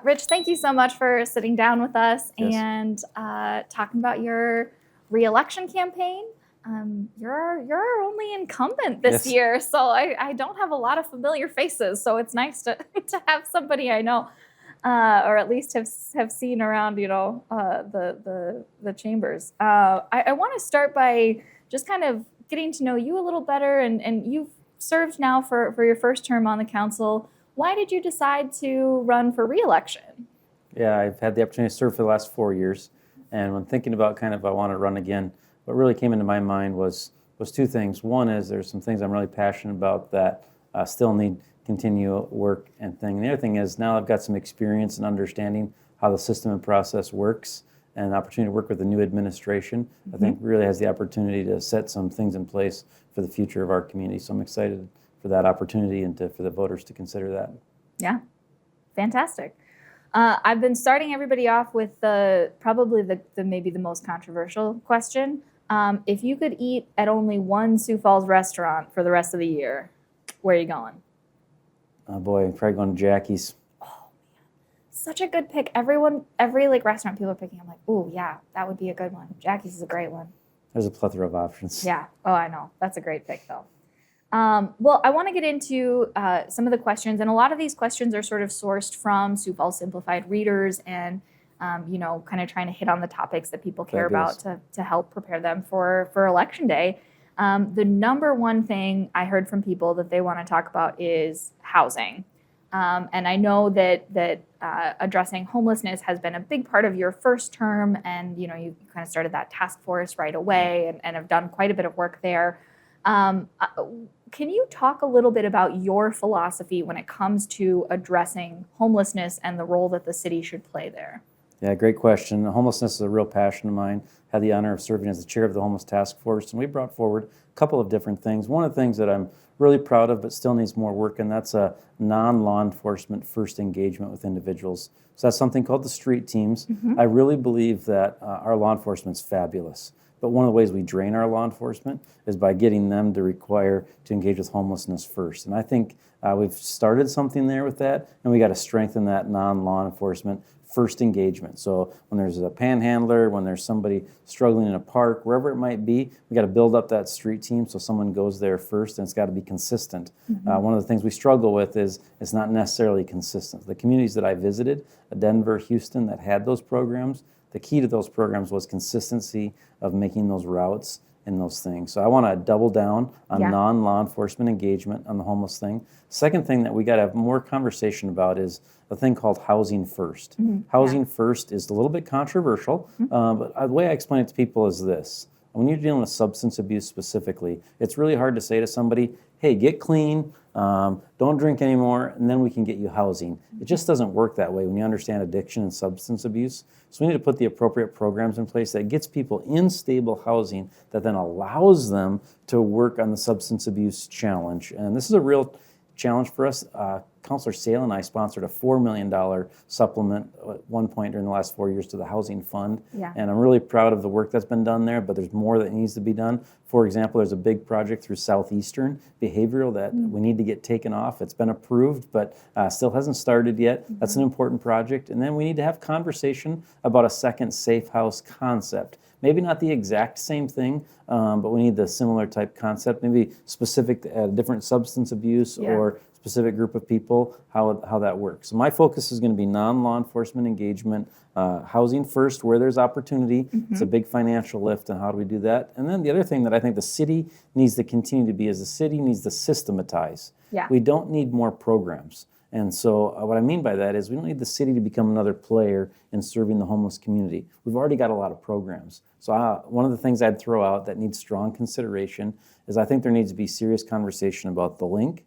Rich, thank you so much for sitting down with us Yes. and talking about your re-election campaign. You're our only incumbent this Yes. year, so I don't have a lot of familiar faces. So it's nice to have somebody I know, or at least have seen around, the chambers. I want to start by just kind of getting to know you a little better, and you've served now for your first term on the council. Why did you decide to run for re-election? Yeah, I've had the opportunity to serve for the last 4 years, and when thinking about kind of I want to run again, what really came into my mind was two things. One is there's some things I'm really passionate about that still need continue work and thing. And the other thing is now I've got some experience in understanding how the system and process works, and an opportunity to work with the new administration. I think really has the opportunity to set some things in place for the future of our community. So I'm excited for that opportunity and for the voters to consider that. Yeah, fantastic. I've been starting everybody off with probably the maybe the most controversial question. If you could eat at only one Sioux Falls restaurant for the rest of the year, where are you going? Oh boy, I'm probably going to Jackie's. Such a good pick. Every restaurant people are picking, I'm like, oh yeah, that would be a good one. Jackie's is a great one. There's a plethora of options. Yeah. Oh, I know. That's a great pick, though. Well, I want to get into some of the questions, and a lot of these questions are sort of sourced from Sioux Falls Simplified readers, and kind of trying to hit on the topics that people care Fabulous. about to help prepare them for Election Day. The number one thing I heard from people that they want to talk about is housing, and I know that addressing homelessness has been a big part of your first term, and you kind of started that task force right away, and have done quite a bit of work there. Can you talk a little bit about your philosophy when it comes to addressing homelessness and the role that the city should play there? Yeah, great question. Homelessness is a real passion of mine. Had the honor of serving as the chair of the Homeless Task Force, and we brought forward a couple of different things. One of the things that I'm really proud of but still needs more work, and that's a non-law enforcement first engagement with individuals. So that's something called the street teams. I really believe that our law enforcement's fabulous. But one of the ways we drain our law enforcement is by getting them to require to engage with homelessness first. And I think we've started something there with that, and we got to strengthen that non-law enforcement first engagement. So when there's a panhandler, when there's somebody struggling in a park, wherever it might be, we got to build up that street team so someone goes there first, and it's got to be consistent. One of the things we struggle with is it's not necessarily consistent. The communities that I visited, Denver, Houston, that had those programs, the key to those programs was consistency of making those routes and those things. So I want to double down on non-law enforcement engagement on the homeless thing. Second thing that we got to have more conversation about is a thing called housing first. Housing first is a little bit controversial, but the way I explain it to people is this. When you're dealing with substance abuse specifically, it's really hard to say to somebody, hey, get clean, don't drink anymore, and then we can get you housing. It just doesn't work that way when you understand addiction and substance abuse. So we need to put the appropriate programs in place that gets people in stable housing that then allows them to work on the substance abuse challenge. And this is a real challenge for us. Councilor Sale and I sponsored a $4 million supplement at one point during the last 4 years to the housing fund. And I'm really proud of the work that's been done there, but there's more that needs to be done. For example, there's a big project through Southeastern Behavioral that we need to get taken off. It's been approved, but still hasn't started yet. That's an important project. And then we need to have conversation about a second safe house concept. Maybe not the exact same thing, but we need the similar type concept, maybe specific to different substance abuse or specific group of people, how that works. So my focus is going to be non-law enforcement engagement, housing first where there's opportunity. It's a big financial lift, and how do we do that? And then the other thing that I think the city needs to continue to be is the city needs to systematize. We don't need more programs. And so what I mean by that is we don't need the city to become another player in serving the homeless community. We've already got a lot of programs. So one of the things I'd throw out that needs strong consideration is I think there needs to be serious conversation about the link,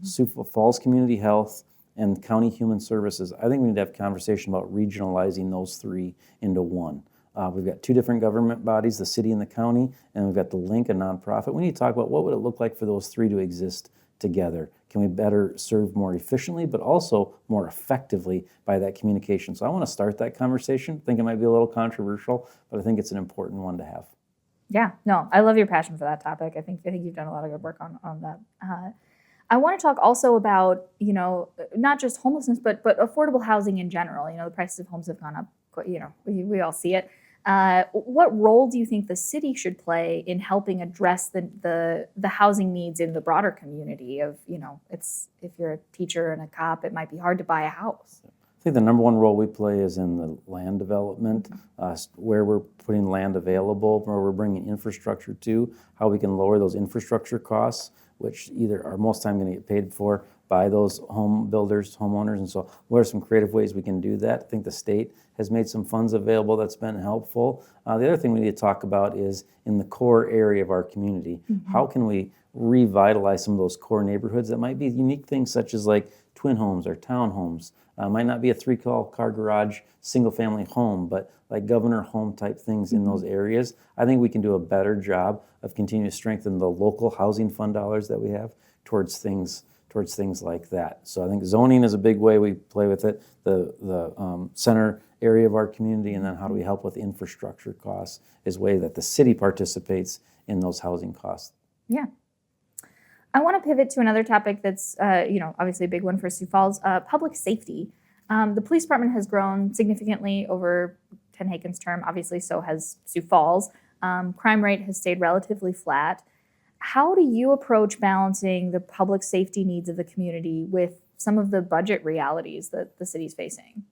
Sioux Falls Community Health, and County Human Services. I think we need to have a conversation about regionalizing those three into one. We've got two different government bodies, the city and the county, and we've got the link, a nonprofit. We need to talk about what would it look like for those three to exist together. Can we better serve more efficiently, but also more effectively by that communication? So I want to start that conversation. I think it might be a little controversial, but I think it's an important one to have. Yeah, no, I love your passion for that topic. I think you've done a lot of good work on that. I want to talk also about, not just homelessness, but affordable housing in general. The prices of homes have gone up. We all see it. What role do you think the city should play in helping address the housing needs in the broader community? If you're a teacher and a cop, it might be hard to buy a house. I think the number one role we play is in the land development, where we're putting land available, where we're bringing infrastructure to, how we can lower those infrastructure costs, which either are most time going to get paid for by those home builders, homeowners. And so what are some creative ways we can do that? I think the state has made some funds available that's been helpful. The other thing we need to talk about is in the core area of our community, how can we revitalize some of those core neighborhoods that might be unique things such as like twin homes or townhomes. Might not be a 3-car garage, single family home, but like governor home type things in those areas. I think we can do a better job of continuing to strengthen the local housing fund dollars that we have towards things like that. So I think zoning is a big way we play with it, the center area of our community, and then how do we help with infrastructure costs is a way that the city participates in those housing costs. Yeah. I want to pivot to another topic that's, obviously a big one for Sioux Falls, public safety. The police department has grown significantly over Ken Haken's term. Obviously, so has Sioux Falls. Crime rate has stayed relatively flat. How do you approach balancing the public safety needs of the community with some of the budget realities that the city's facing?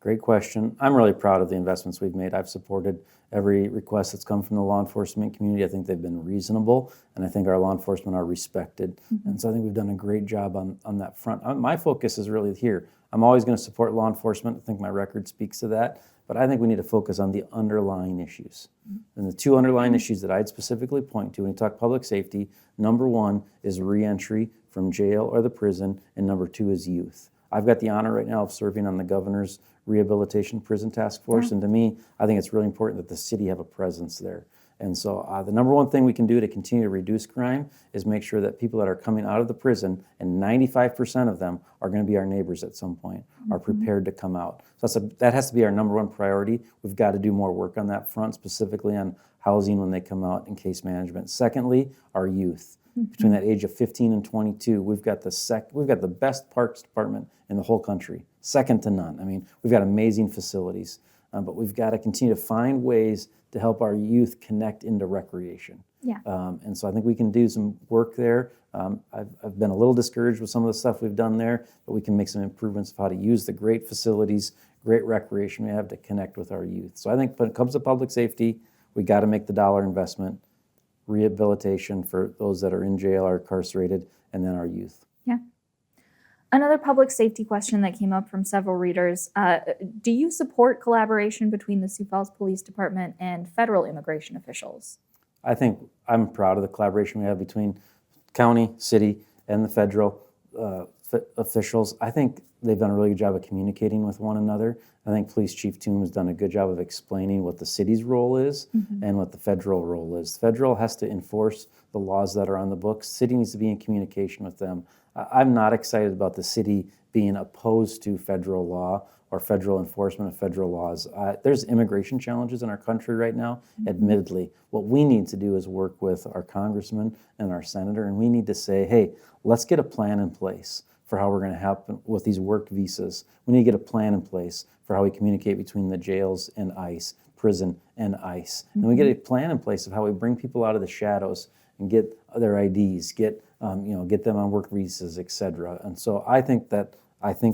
Great question. I'm really proud of the investments we've made. I've supported every request that's come from the law enforcement community. I think they've been reasonable, and I think our law enforcement are respected. And so I think we've done a great job on that front. My focus is really here. I'm always going to support law enforcement. I think my record speaks to that. But I think we need to focus on the underlying issues. And the two underlying issues that I'd specifically point to when you talk public safety, number one is reentry from jail or the prison, and number two is youth. I've got the honor right now of serving on the governor's rehabilitation prison task force, and to me, I think it's really important that the city have a presence there. And so the number one thing we can do to continue to reduce crime is make sure that people that are coming out of the prison, and 95% of them are going to be our neighbors at some point, are prepared to come out. So that has to be our number one priority. We've got to do more work on that front, specifically on housing when they come out and case management. Secondly, our youth. Between that age of 15 and 22, we've got the best parks department in the whole country, second to none. I mean, we've got amazing facilities, but we've got to continue to find ways to help our youth connect into recreation. Yeah. And so I think we can do some work there. I've been a little discouraged with some of the stuff we've done there, but we can make some improvements of how to use the great facilities, great recreation we have to connect with our youth. So I think when it comes to public safety, we got to make the dollar investment, rehabilitation for those that are in jail or incarcerated, and then our youth. Yeah. Another public safety question that came up from several readers, do you support collaboration between the Sioux Falls Police Department and federal immigration officials? I think I'm proud of the collaboration we have between county, city, and the federal officials. I think they've done a really good job of communicating with one another. I think Police Chief Toome has done a good job of explaining what the city's role is and what the federal role is. Federal has to enforce the laws that are on the books. City needs to be in communication with them. I'm not excited about the city being opposed to federal law or federal enforcement of federal laws. There's immigration challenges in our country right now, admittedly. What we need to do is work with our congressman and our senator, and we need to say, hey, let's get a plan in place for how we're going to help with these work visas. We need to get a plan in place for how we communicate between the jails and ICE, prison and ICE. And we get a plan in place of how we bring people out of the shadows and get their IDs, get them on work visas, et cetera. And so I think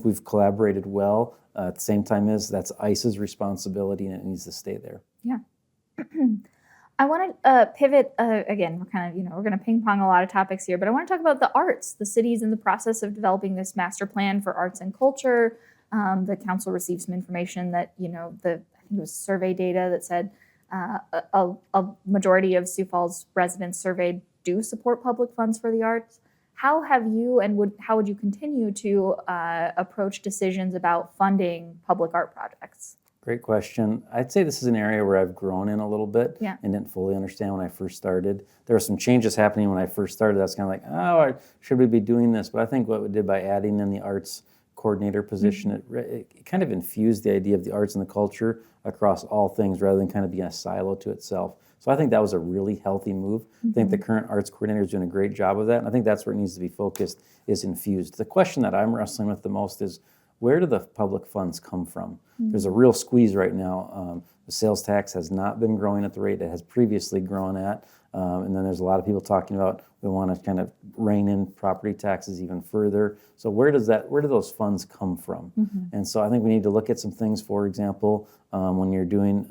we've collaborated well. At the same time, that's ICE's responsibility, and it needs to stay there. Yeah. I want to pivot again. We're going to ping pong a lot of topics here, but I want to talk about the arts. The city's in the process of developing this master plan for arts and culture. The council received some information that I think it was survey data that said a majority of Sioux Falls residents surveyed do support public funds for the arts. How have you how would you continue to approach decisions about funding public art projects? Great question. I'd say this is an area where I've grown in a little bit and didn't fully understand when I first started. There were some changes happening when I first started. That's kind of like, should we be doing this? But I think what we did by adding in the arts coordinator position. It kind of infused the idea of the arts and the culture across all things rather than kind of being a silo to itself. So I think that was a really healthy move. I think the current arts coordinator is doing a great job of that, and I think that's where it needs to be focused, is infused. The question that I'm wrestling with the most is, where do the public funds come from? There's a real squeeze right now. The sales tax has not been growing at the rate it has previously grown at. And then there's a lot of people talking about we want to kind of rein in property taxes even further. So where do those funds come from? And so I think we need to look at some things. For example, when you're doing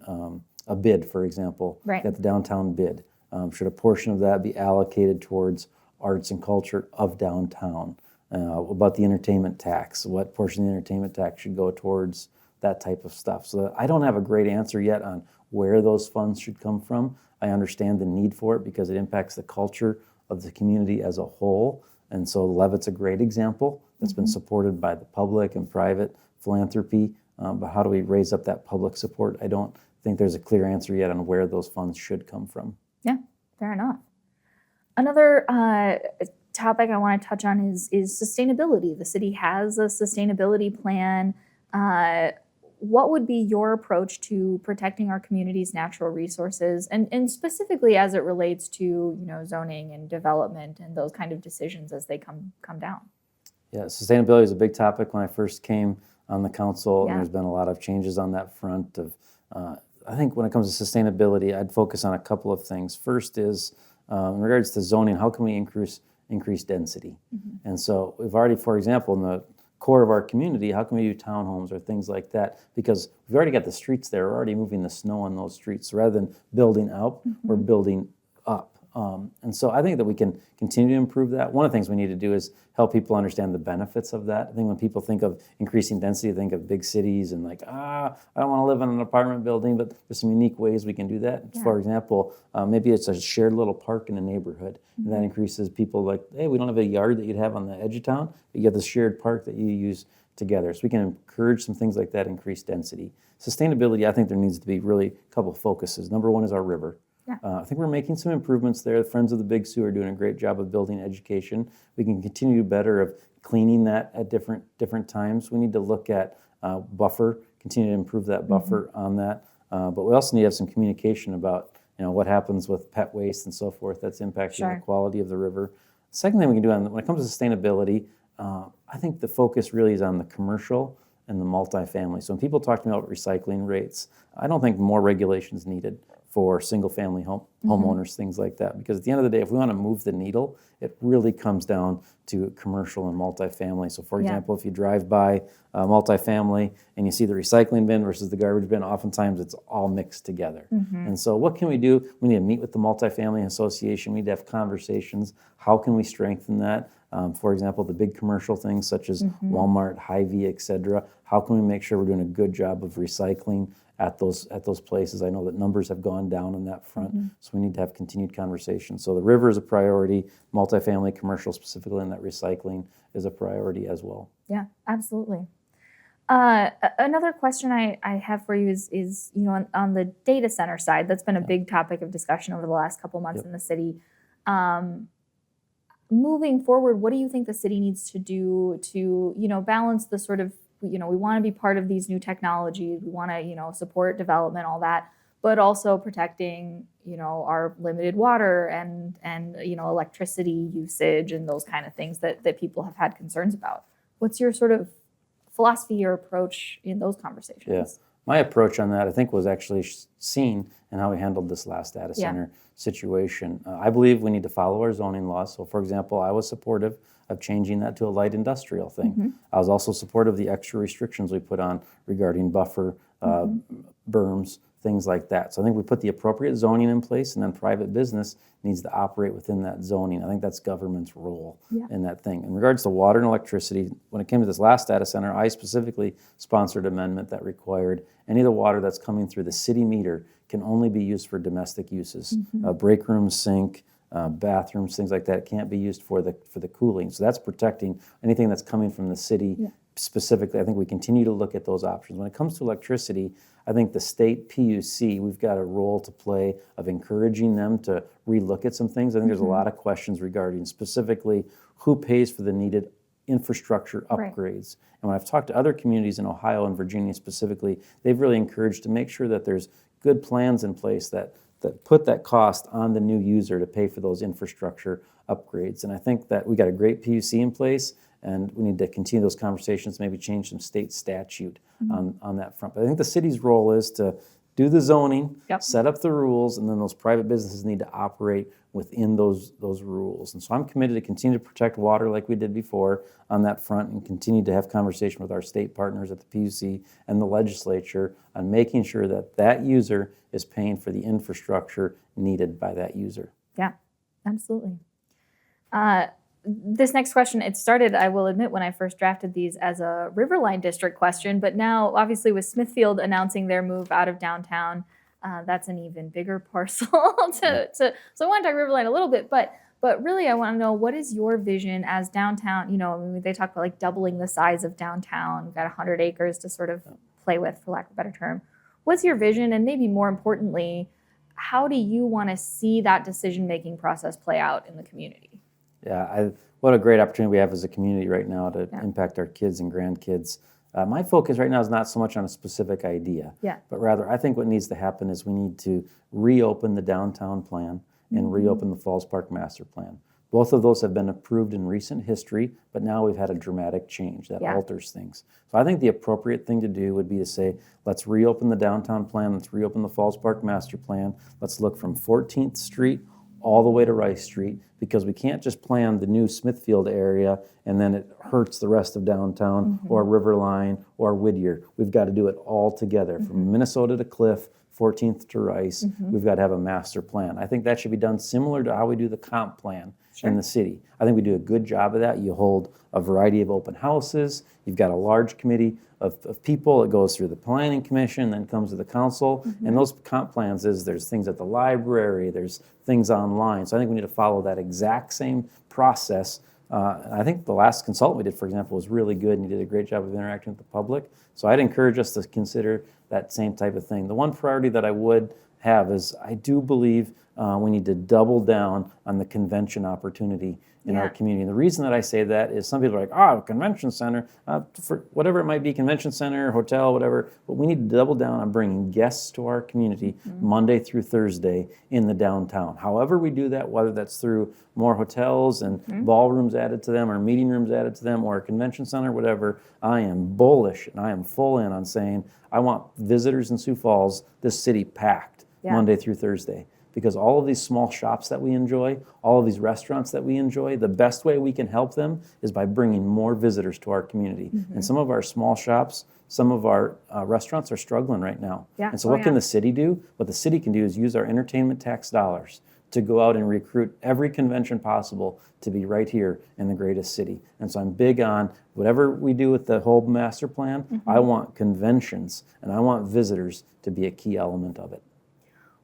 a bid, for example, Right. at the downtown bid, should a portion of that be allocated towards arts and culture of downtown? About the entertainment tax, what portion of the entertainment tax should go towards that type of stuff? So I don't have a great answer yet on where those funds should come from. I understand the need for it because it impacts the culture of the community as a whole. And so Levitt's a great example that's been supported by the public and private philanthropy. But how do we raise up that public support? I don't think there's a clear answer yet on where those funds should come from. Yeah, fair enough. Another topic I want to touch on is sustainability. The city has a sustainability plan. What would be your approach to protecting our community's natural resources, and specifically as it relates to zoning and development and those kind of decisions as they come down? Yeah, sustainability is a big topic when I first came on the council, Yeah. and there's been a lot of changes on that front. I think when it comes to sustainability, I'd focus on a couple of things. First is in regards to zoning, how can we increase density? And so we've already, for example, in the core of our community, how can we do townhomes or things like that? Because we've already got the streets there, we're already moving the snow on those streets. So rather than building out, we're building up. And so I think that we can continue to improve that. One of the things we need to do is help people understand the benefits of that. I think when people think of increasing density, they think of big cities and like, I don't want to live in an apartment building, but there's some unique ways we can do that. Yeah. For example, maybe it's a shared little park in a neighborhood, and that increases people like, hey, we don't have a yard that you'd have on the edge of town, but you get this shared park that you use together. So we can encourage some things like that, increase density. Sustainability, I think there needs to be really a couple of focuses. Number one is our river. Yeah. I think we're making some improvements there. The Friends of the Big Sioux are doing a great job of building education. We can continue to do better of cleaning that at different times. We need to look at buffer, continue to improve that buffer on that. But we also need to have some communication about what happens with pet waste and so forth that's impacting the quality of the river. Second thing we can do when it comes to sustainability, I think the focus really is on the commercial and the multifamily. So when people talk to me about recycling rates, I don't think more regulation is needed for single-family homeowners, things like that. Because at the end of the day, if we want to move the needle, it really comes down to commercial and multifamily. So for example, if you drive by multifamily and you see the recycling bin versus the garbage bin, oftentimes it's all mixed together. And so what can we do? We need to meet with the multifamily association. We need to have conversations. How can we strengthen that? For example, the big commercial things such as Walmart, Hy-Vee, et cetera. How can we make sure we're doing a good job of recycling at those places? I know that numbers have gone down on that front, so we need to have continued conversations. So the river is a priority, multifamily, commercial specifically, and that recycling is a priority as well. Yeah, absolutely. Another question I have for you is on the data center side, that's been a big topic of discussion over the last couple months in the city. Moving forward, what do you think the city needs to do to balance the sort of we want to be part of these new technologies, we want to support development, all that, but also protecting our limited water and electricity usage and those kind of things that people have had concerns about? What's your sort of philosophy or approach in those conversations? Yeah. My approach on that, I think, was actually seen in how we handled this last data center situation. I believe we need to follow our zoning laws. So, for example, I was supportive of changing that to a light industrial thing. I was also supportive of the extra restrictions we put on regarding buffer, berms, things like that. So I think we put the appropriate zoning in place, and then private business needs to operate within that zoning. I think that's government's role in that thing. In regards to water and electricity, when it came to this last data center, I specifically sponsored an amendment that required any of the water that's coming through the city meter can only be used for domestic uses. Break room, sink, bathrooms, things like that can't be used for the cooling. So that's protecting anything that's coming from the city. Specifically, I think we continue to look at those options. When it comes to electricity, I think the state PUC, we've got a role to play of encouraging them to relook at some things. I think there's a lot of questions regarding specifically who pays for the needed infrastructure Right. upgrades. And when I've talked to other communities in Ohio and Virginia specifically, they've really encouraged to make sure that there's good plans in place that put that cost on the new user to pay for those infrastructure upgrades. And I think that we got a great PUC in place, and we need to continue those conversations, maybe change some state statute on that front. But I think the city's role is to do the zoning, Yep. set up the rules, and then those private businesses need to operate within those rules. And so I'm committed to continue to protect water like we did before on that front, and continue to have conversation with our state partners at the PUC and the legislature on making sure that that user is paying for the infrastructure needed by that user. Yeah, absolutely. This next question, it started, I will admit, when I first drafted these as a Riverline district question, but now obviously with Smithfield announcing their move out of downtown, that's an even bigger parcel. So I want to talk Riverline a little bit, but really I want to know, what is your vision as downtown? You know, I mean, they talk about like doubling the size of downtown. We've got 100 acres to sort of play with, for lack of a better term. What's your vision? And maybe more importantly, how do you want to see that decision-making process play out in the community? Yeah, what a great opportunity we have as a community right now to impact our kids and grandkids. My focus right now is not so much on a specific idea, but rather I think what needs to happen is we need to reopen the downtown plan and reopen the Falls Park Master Plan. Both of those have been approved in recent history, but now we've had a dramatic change that alters things. So I think the appropriate thing to do would be to say, let's reopen the downtown plan, let's reopen the Falls Park Master Plan, let's look from 14th Street all the way to Rice Street, because we can't just plan the new Smithfield area and then it hurts the rest of downtown or Riverline or Whittier. We've got to do it all together from Minnesota to Cliff, 14th to Rice. We've got to have a master plan. I think that should be done similar to how we do the comp plan in the city. I think we do a good job of that. You hold a variety of open houses. You've got a large committee of people. It goes through the planning commission, then comes to the council. And those comp plans there's things at the library, there's things online. So I think we need to follow that exact same process. And I think the last consultant we did, for example, was really good, and he did a great job of interacting with the public. So I'd encourage us to consider that same type of thing. The one priority that I would have is I do believe we need to double down on the convention opportunity in our community. And the reason that I say that is some people are like, convention center, for whatever it might be, convention center, hotel, whatever, but we need to double down on bringing guests to our community Monday through Thursday in the downtown. However we do that, whether that's through more hotels and ballrooms added to them or meeting rooms added to them or a convention center, whatever, I am bullish and I am full in on saying I want visitors in Sioux Falls, this city packed Monday through Thursday. Because all of these small shops that we enjoy, all of these restaurants that we enjoy, the best way we can help them is by bringing more visitors to our community. And some of our small shops, some of our restaurants are struggling right now. And so what can the city do? What the city can do is use our entertainment tax dollars to go out and recruit every convention possible to be right here in the greatest city. And so I'm big on whatever we do with the whole master plan, I want conventions and I want visitors to be a key element of it.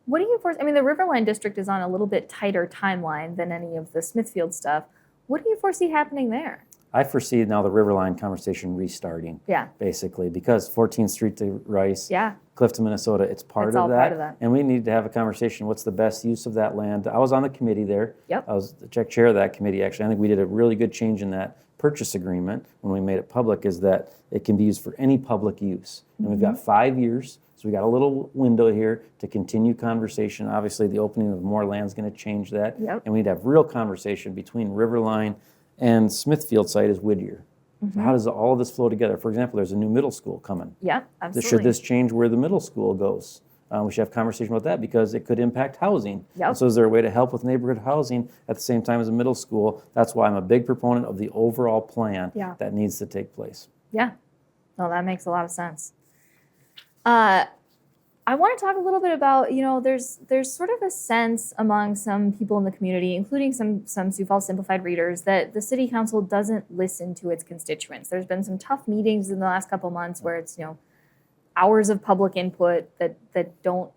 What do you foresee? I mean, the Riverline district is on a little bit tighter timeline than any of the Smithfield stuff. What do you foresee happening there? I foresee now the Riverline conversation restarting, basically, because 14th Street to Rice, Clifton, Minnesota, it's all part of that. And we need to have a conversation, what's the best use of that land? I was on the committee there. I was the chair of that committee, actually. I think we did a really good change in that purchase agreement when we made it public, is that it can be used for any public use. And we've got 5 years. So we got a little window here to continue conversation. Obviously, the opening of more land is going to change that. And we need to have real conversation between Riverline and Smithfield site is Whittier. So how does all of this flow together? For example, there's a new middle school coming. Absolutely. Should this change where the middle school goes? We should have conversation about that because it could impact housing. So is there a way to help with neighborhood housing at the same time as a middle school? That's why I'm a big proponent of the overall plan that needs to take place. No, that makes a lot of sense. I want to talk a little bit about, there's sort of a sense among some people in the community, including some Sioux Falls Simplified readers, that the city council doesn't listen to its constituents. There's been some tough meetings in the last couple months where it's, hours of public input that don't,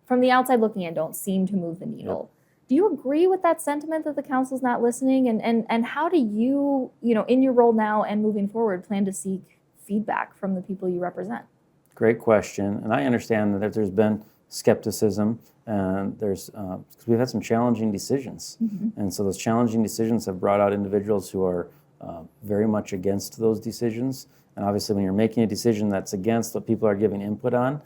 from the outside looking in, don't seem to move the needle. Do you agree with that sentiment that the council's not listening? And how do you, in your role now and moving forward, plan to seek feedback from the people you represent? Great question, and I understand that there's been skepticism, and because we've had some challenging decisions, and so those challenging decisions have brought out individuals who are very much against those decisions. And obviously when you're making a decision that's against what people are giving input on,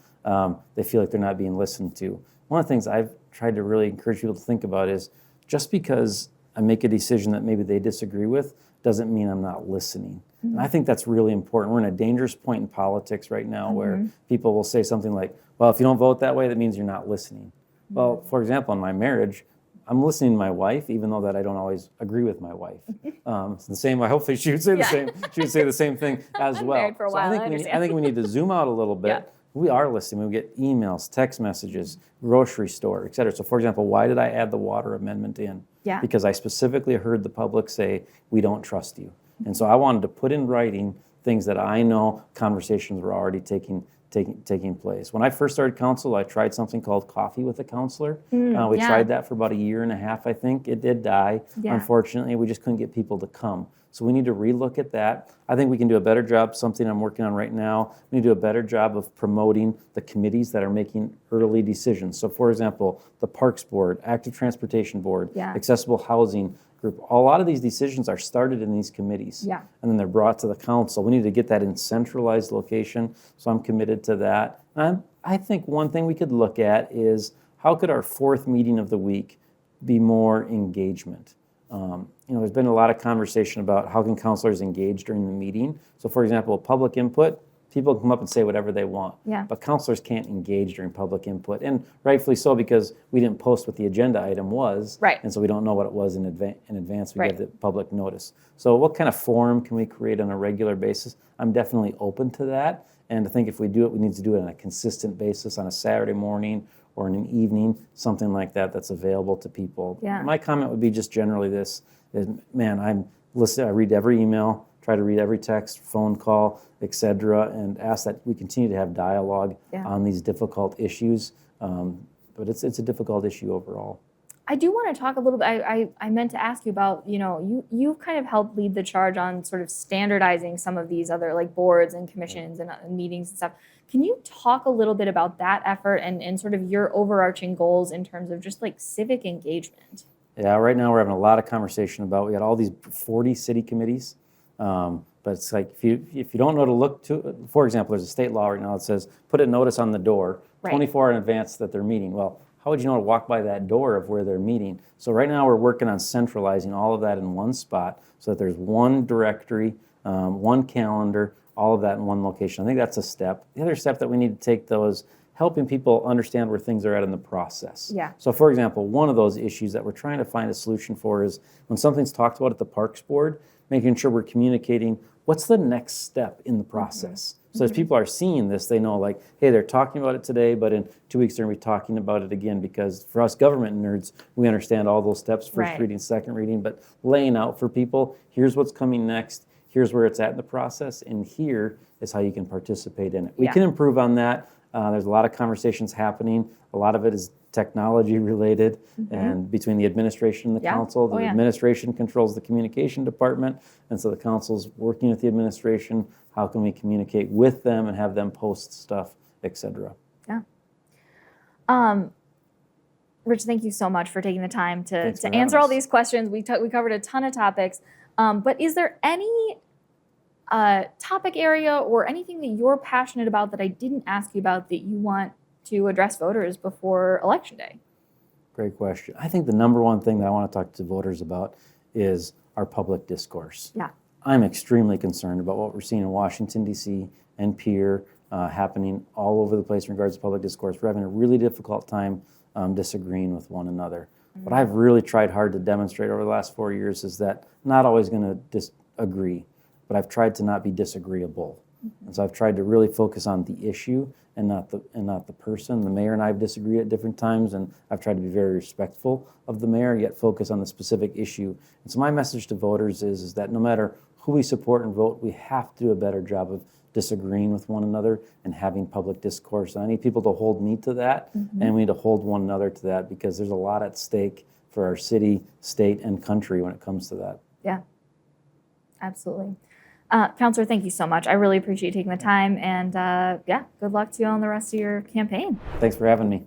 they feel like they're not being listened to. One of the things I've tried to really encourage people to think about is just because I make a decision that maybe they disagree with doesn't mean I'm not listening. And I think that's really important. We're in a dangerous point in politics right now where people will say something like, well, if you don't vote that way, that means you're not listening. Well, for example, in my marriage, I'm listening to my wife, even though that I don't always agree with my wife. It's the same. Hopefully, she would say the same. She would say the same thing as well. Married for a while, I think we need to zoom out a little bit. Yeah. We are listening. We get emails, text messages, grocery store, et cetera. So, for example, why did I add the water amendment in? Yeah. Because I specifically heard the public say, we don't trust you. And so I wanted to put in writing things that I know conversations were already taking place. When I first started council, I tried something called coffee with a counselor. We tried that for about a year and a half, I think. It did die. Yeah. Unfortunately, we just couldn't get people to come. So we need to relook at that. I think we can do a better job, something I'm working on right now. We need to do a better job of promoting the committees that are making early decisions. So for example, the Parks Board, Active Transportation Board, Accessible Housing Group, a lot of these decisions are started in these committees. Yeah. And then they're brought to the council. We need to get that in centralized location, so I'm committed to that. And I think one thing we could look at is how could our fourth meeting of the week be more engagement? There's been a lot of conversation about how can counselors engage during the meeting. So for example, public input, people can come up and say whatever they want. Yeah. But counselors can't engage during public input, and rightfully so, because we didn't post what the agenda item was. Right. And so we don't know what it was in advance. We Right. give the public notice. So what kind of forum can we create on a regular basis? I'm definitely open to that. And I think if we do it, we need to do it on a consistent basis on a Saturday morning or in an evening, something like that that's available to people. Yeah. My comment would be just generally this, is, man, I'm listening, I read every email, try to read every text, phone call, et cetera, and ask that we continue to have dialogue on these difficult issues. But it's a difficult issue overall. I do want to talk a little bit. I meant to ask you about, you've kind of helped lead the charge on sort of standardizing some of these other like boards and commissions and meetings and stuff. Can you talk a little bit about that effort and sort of your overarching goals in terms of just like civic engagement? Yeah, right now we're having a lot of conversation about, we got all these 40 city committees, but it's like if you don't know to look to, for example, there's a state law right now that says put a notice on the door 24 hours in advance that they're meeting. Well, how would you know to walk by that door of where they're meeting? So right now we're working on centralizing all of that in one spot so that there's one directory, one calendar, all of that in one location. I think that's a step. The other step that we need to take, though, is helping people understand where things are at in the process. Yeah. So for example, one of those issues that we're trying to find a solution for is when something's talked about at the Parks Board, making sure we're communicating what's the next step in the process. So as people are seeing this, they know like, hey, they're talking about it today, but in 2 weeks they're going to be talking about it again, because for us government nerds, we understand all those steps, first reading, second reading, but laying out for people, here's what's coming next, here's where it's at in the process, and here is how you can participate in it. We can improve on that. There's a lot of conversations happening. A lot of it is technology related, and between the administration and the council, the administration controls the communication department, and so the council's working with the administration. How can we communicate with them and have them post stuff, et cetera? Yeah. Rich, thank you so much for taking the time to answer all these questions. We covered a ton of topics, but is there any topic area or anything that you're passionate about that I didn't ask you about that you want to address voters before Election Day? Great question. I think the number one thing that I want to talk to voters about is our public discourse. Yeah. I'm extremely concerned about what we're seeing in Washington, D.C. and Pierre, happening all over the place in regards to public discourse. We're having a really difficult time disagreeing with one another. What I've really tried hard to demonstrate over the last 4 years is that I'm not always going to disagree, but I've tried to not be disagreeable. And so I've tried to really focus on the issue and not the person. The mayor and I have disagreed at different times, and I've tried to be very respectful of the mayor, yet focus on the specific issue. And so my message to voters is that no matter who we support and vote, we have to do a better job of disagreeing with one another and having public discourse. And I need people to hold me to that, and we need to hold one another to that, because there's a lot at stake for our city, state, and country when it comes to that. Yeah, absolutely. Counselor, thank you so much. I really appreciate you taking the time, and good luck to you on the rest of your campaign. Thanks for having me.